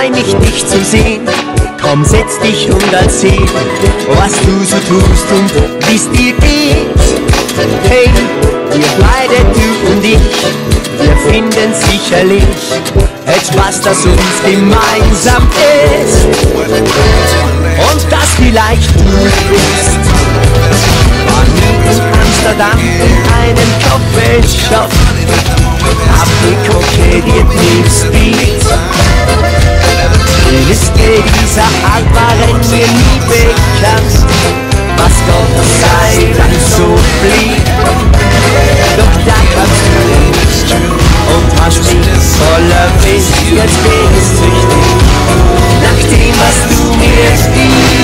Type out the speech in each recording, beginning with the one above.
freu mich, dich zu sehen. Komm, setz dich und erzähl, was du so tust und wie's dir geht. Hey, wir beide, du und ich, wir finden sicherlich etwas, das uns gemeinsam ist. Und das vielleicht du bist. War nie in Amsterdam in einem Coffeeshop, hab gekokettiert mit Speed. Die Liste dieser Art waren mir nie bekannt, was Gott sei Dank so blieb. Doch da kamst du und hast mich voller Wiss, jetzt bin ich süchtig nach dem, was du mir gibst.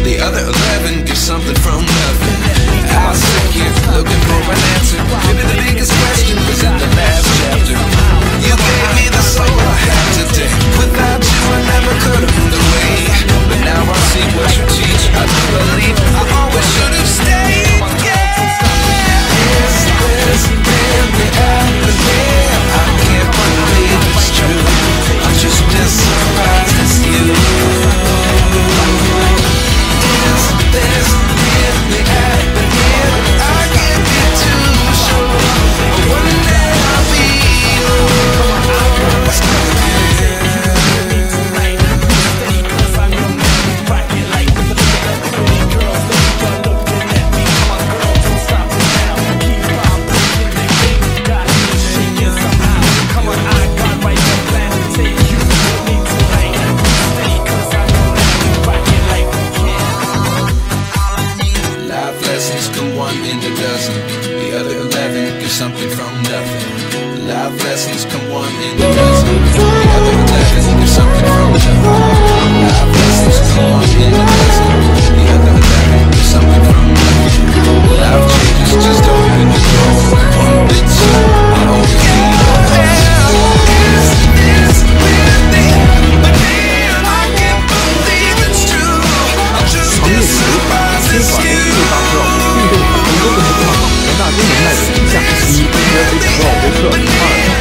The other 11 give something from nothing. I was sick here looking for an answer. Maybe the biggest question was in the last chapter. You gave me the soul I in a dozen. The other 11 give something from nothing. Life lessons come one in a dozen. The other 11 give something from nothing. Life lessons come one in a dozen. The other 11 give something from nothing. Life changes, just open the door. One bit so I always need is this really happening? I can't believe it's true. I'm just as surprised as you. 大中能耐的影响1约非常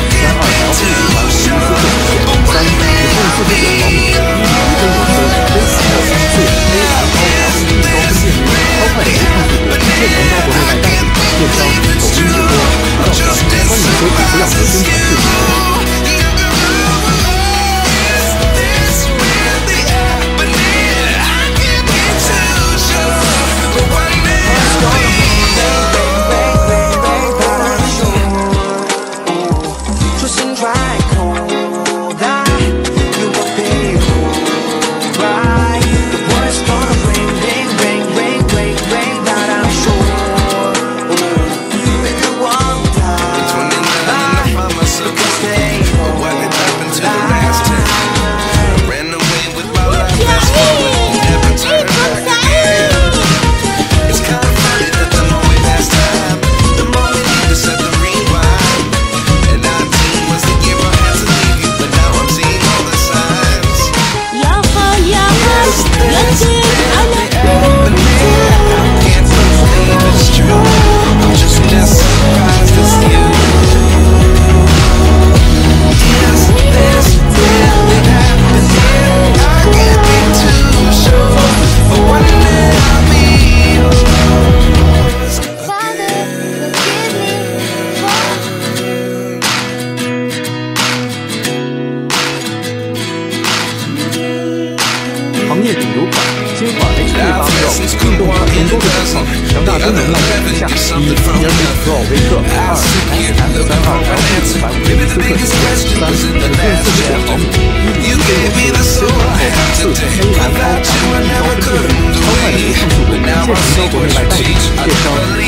多微克2 32条幅以及斯克31共49毫米1与非常车非常的3次 AM 高条幅高分辨率超快的无抗速度电能高国内外代理电商抖音直播渠道商欢迎收取不要和宣传视频。行业顶流款，新款 H8 Pro 运动可更多的选项，强大功能耐用下1 Pro 微克2 FM32条幅150斯克3 1.44毫米1与非常车深蓝后4 A 蓝高条幅高分辨率超快的无抗速度，现行高国内外代理电商抖音